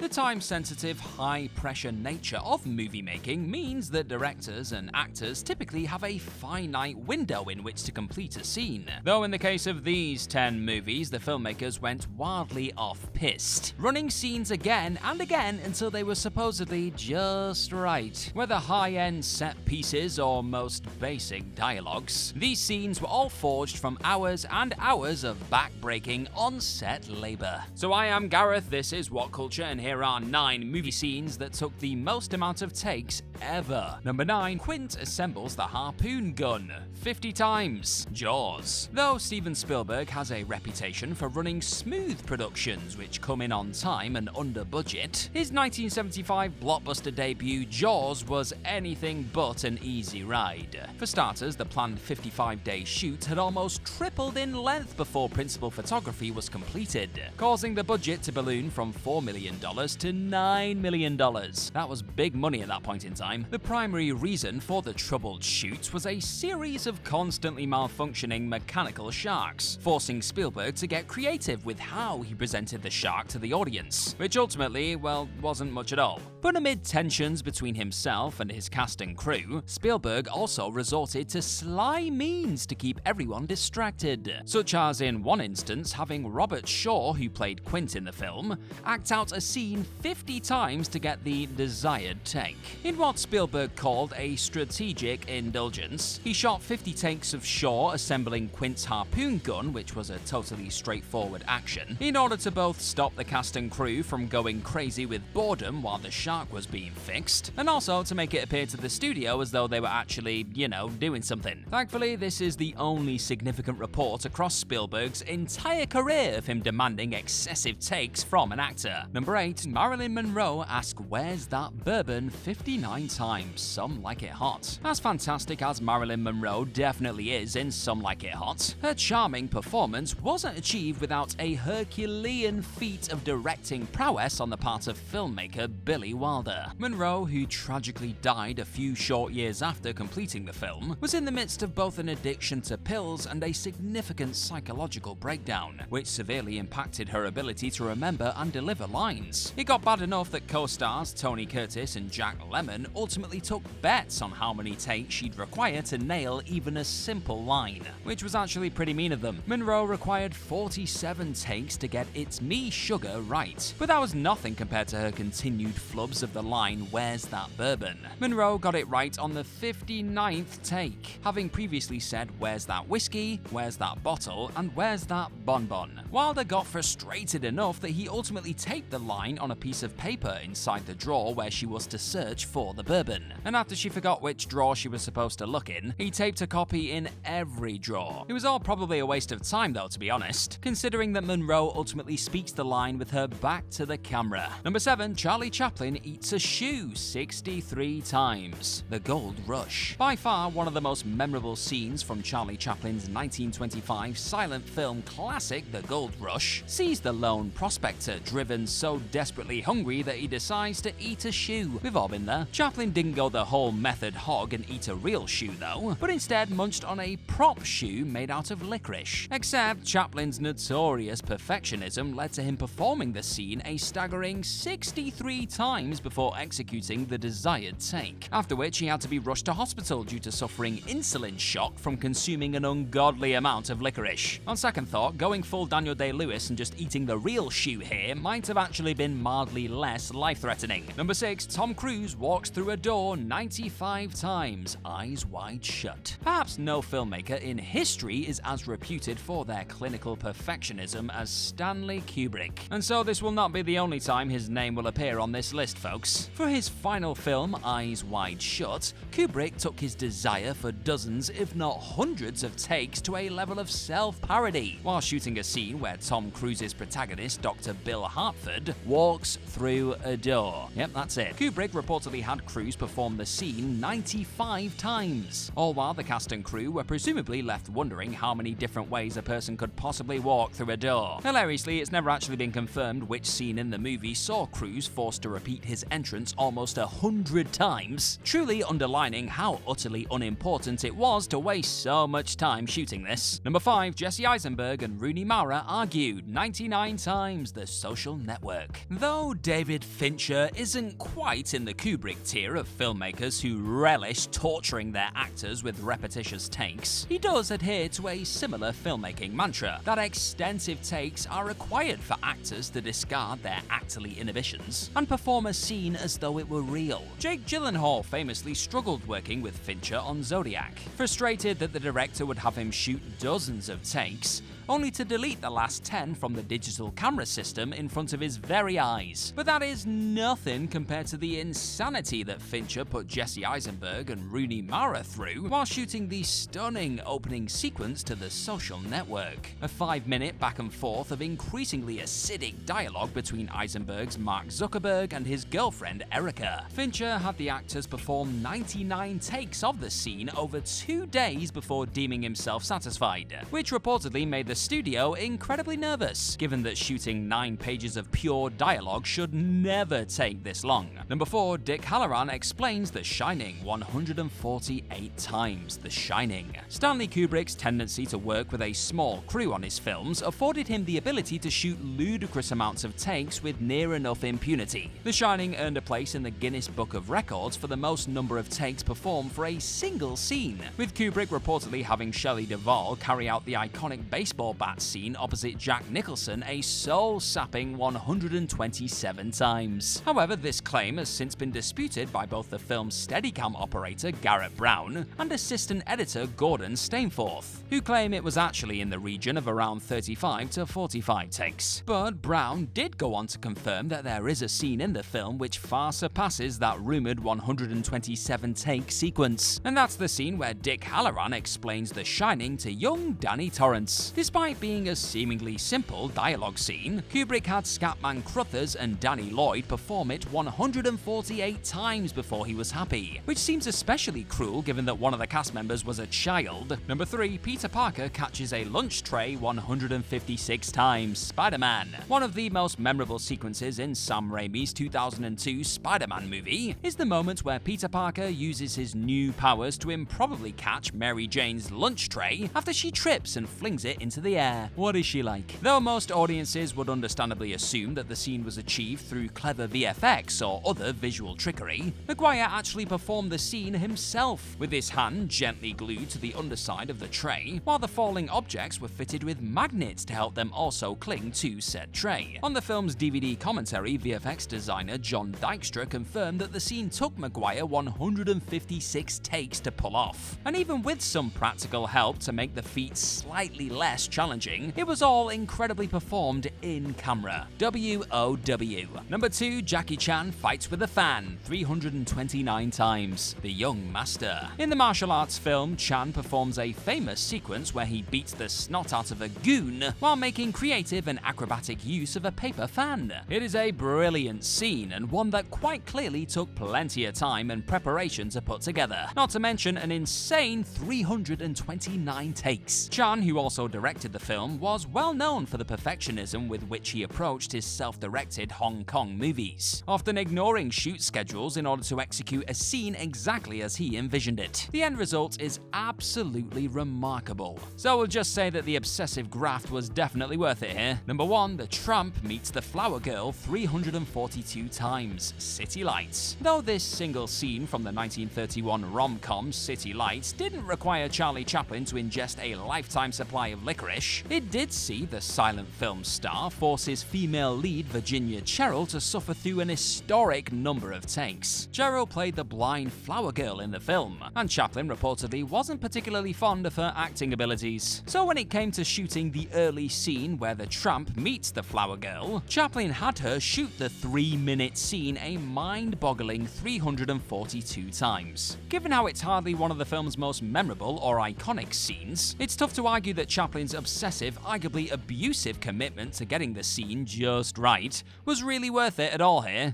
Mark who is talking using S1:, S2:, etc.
S1: The time-sensitive, high-pressure nature of movie making means that directors and actors typically have a finite window in which to complete a scene. Though in the case of these 10 movies, the filmmakers went wildly off-piste, running scenes again and again until they were supposedly just right. Whether high-end set pieces or most basic dialogues, these scenes were all forged from hours and hours of back-breaking on-set labor. So I am Gareth, this is What Culture, and here are 9 movie scenes that took the most amount of takes ever. Number 9. Quint assembles the harpoon gun 50 times. Jaws. Though Steven Spielberg has a reputation for running smooth productions which come in on time and under budget, his 1975 blockbuster debut Jaws was anything but an easy ride. For starters, the planned 55-day shoot had almost tripled in length before principal photography was completed, causing the budget to balloon from $4 million to $9 million. That was big money at that point in time. The primary reason for the troubled shoot was a series of constantly malfunctioning mechanical sharks, forcing Spielberg to get creative with how he presented the shark to the audience, which ultimately, well, wasn't much at all. But amid tensions between himself and his cast and crew, Spielberg also resorted to sly means to keep everyone distracted, such as in one instance having Robert Shaw, who played Quint in the film, act out a scene 50 times to get the desired take. In what Spielberg called a strategic indulgence, he shot 50 takes of Shaw assembling Quint's harpoon gun, which was a totally straightforward action, in order to both stop the cast and crew from going crazy with boredom while the shark was being fixed, and also to make it appear to the studio as though they were actually, doing something. Thankfully, this is the only significant report across Spielberg's entire career of him demanding excessive takes from an actor. Number 8. Marilyn Monroe asks "Where's that bourbon?" 59 times. Some Like It Hot. As fantastic as Marilyn Monroe definitely is in Some Like It Hot, her charming performance wasn't achieved without a Herculean feat of directing prowess on the part of filmmaker Billy Wilder. Monroe, who tragically died a few short years after completing the film, was in the midst of both an addiction to pills and a significant psychological breakdown, which severely impacted her ability to remember and deliver lines. It got bad enough that co-stars Tony Curtis and Jack Lemmon ultimately took bets on how many takes she'd require to nail even a simple line, which was actually pretty mean of them. Monroe required 47 takes to get "It's Me, Sugar" right, but that was nothing compared to her continued flubs of the line "Where's that bourbon?" Monroe got it right on the 59th take, having previously said "Where's that whiskey?", "Where's that bottle?" and "Where's that bonbon?" Wilder got frustrated enough that he ultimately taped the line on a piece of paper inside the drawer where she was to search for the bourbon, and after she forgot which drawer she was supposed to look in, he taped a copy in every drawer. It was all probably a waste of time though, to be honest, considering that Monroe ultimately speaks the line with her back to the camera. Number 7. Charlie Chaplin eats a shoe 63 times. The Gold Rush. By far one of the most memorable scenes from Charlie Chaplin's 1925 silent film classic The Gold Rush sees the lone prospector driven so desperately hungry that he decides to eat a shoe. We've all been there. Chaplin didn't go the whole method hog and eat a real shoe though, but instead munched on a prop shoe made out of licorice. Except Chaplin's notorious perfectionism led to him performing the scene a staggering 63 times before executing the desired take, after which he had to be rushed to hospital due to suffering insulin shock from consuming an ungodly amount of licorice. On second thought, going full Daniel Day-Lewis and just eating the real shoe here might have actually been mildly less life-threatening. Number 6. Tom Cruise walks through a door 95 times, eyes wide shut. Perhaps no filmmaker in history is as reputed for their clinical perfectionism as Stanley Kubrick, and so this will not be the only time his name will appear on this list, folks. For his final film, Eyes Wide Shut, Kubrick took his desire for dozens, if not hundreds of takes to a level of self-parody, while shooting a scene where Tom Cruise's protagonist, Dr. Bill Hartford, walks through a door. Yep, that's it. Kubrick reportedly had Cruise perform the scene 95 times, all while the cast and crew were presumably left wondering how many different ways a person could possibly walk through a door. Hilariously, it's never actually been confirmed which scene in the movie saw Cruise forced to repeat his entrance almost 100 times, truly underlining how utterly unimportant it was to waste so much time shooting this. Number 5. Jesse Eisenberg and Rooney Mara argued 99 times. The Social Network. Though David Fincher isn't quite in the Kubrick tier of filmmakers who relish torturing their actors with repetitious takes, he does adhere to a similar filmmaking mantra that extensive takes are required for actors to discard their actorly inhibitions and perform a scene as though it were real. Jake Gyllenhaal famously struggled working with Fincher on Zodiac, frustrated that the director would have him shoot dozens of takes, only to delete the last 10 from the digital camera system in front of his very eyes. But that is nothing compared to the insanity that Fincher put Jesse Eisenberg and Rooney Mara through while shooting the stunning opening sequence to The Social Network. A 5-minute back and forth of increasingly acidic dialogue between Eisenberg's Mark Zuckerberg and his girlfriend Erica. Fincher had the actors perform 99 takes of the scene over 2 days before deeming himself satisfied, which reportedly made the studio incredibly nervous, given that shooting 9 pages of pure dialogue should never take this long. Number 4, Dick Hallorann explains The Shining 148 times. The Shining. Stanley Kubrick's tendency to work with a small crew on his films afforded him the ability to shoot ludicrous amounts of takes with near enough impunity. The Shining earned a place in the Guinness Book of Records for the most number of takes performed for a single scene, with Kubrick reportedly having Shelley Duvall carry out the iconic baseball bat scene opposite Jack Nicholson a soul-sapping 127 times. However, this claim has since been disputed by both the film's Steadicam operator Garrett Brown and assistant editor Gordon Stainforth, who claim it was actually in the region of around 35 to 45 takes. But Brown did go on to confirm that there is a scene in the film which far surpasses that rumored 127 take sequence, and that's the scene where Dick Hallorann explains The Shining to young Danny Torrance. Despite being a seemingly simple dialogue scene, Kubrick had Scatman Crothers and Danny Lloyd perform it 148 times before he was happy, which seems especially cruel given that one of the cast members was a child. Number 3, Peter Parker catches a lunch tray 156 times. Spider-Man. One of the most memorable sequences in Sam Raimi's 2002 Spider-Man movie is the moment where Peter Parker uses his new powers to improbably catch Mary Jane's lunch tray after she trips and flings it into the air. What is she like? Though most audiences would understandably assume that the scene was achieved through clever VFX or other visual trickery, Maguire actually performed the scene himself, with his hand gently glued to the underside of the tray, while the falling objects were fitted with magnets to help them also cling to said tray. On the film's DVD commentary, VFX designer John Dykstra confirmed that the scene took Maguire 156 takes to pull off, and even with some practical help to make the feat slightly less challenging, it was all incredibly performed in camera. WOW. Number 2, Jackie Chan fights with a fan 329 times. The Young Master. In the martial arts film, Chan performs a famous sequence where he beats the snot out of a goon while making creative and acrobatic use of a paper fan. It is a brilliant scene and one that quite clearly took plenty of time and preparation to put together, not to mention an insane 329 takes. Chan, who also directed the film, was well known for the perfectionism with which he approached his self-directed Hong Kong movies, often ignoring shoot schedules in order to execute a scene exactly as he envisioned it. The end result is absolutely remarkable. So we'll just say that the obsessive graft was definitely worth it here. Number 1, the tramp meets the flower girl 342 times. City Lights. Though this single scene from the 1931 rom-com City Lights didn't require Charlie Chaplin to ingest a lifetime supply of licorice, it did see the silent film star force his female lead Virginia Cheryl to suffer through an historic number of takes. Cheryl played the blind flower girl in the film, and Chaplin reportedly wasn't particularly fond of her acting abilities. So when it came to shooting the early scene where the tramp meets the flower girl, Chaplin had her shoot the 3-minute scene a mind-boggling 342 times. Given how it's hardly one of the film's most memorable or iconic scenes, it's tough to argue that Chaplin's obsessive, arguably abusive commitment to getting the scene just right was really worth it at all here.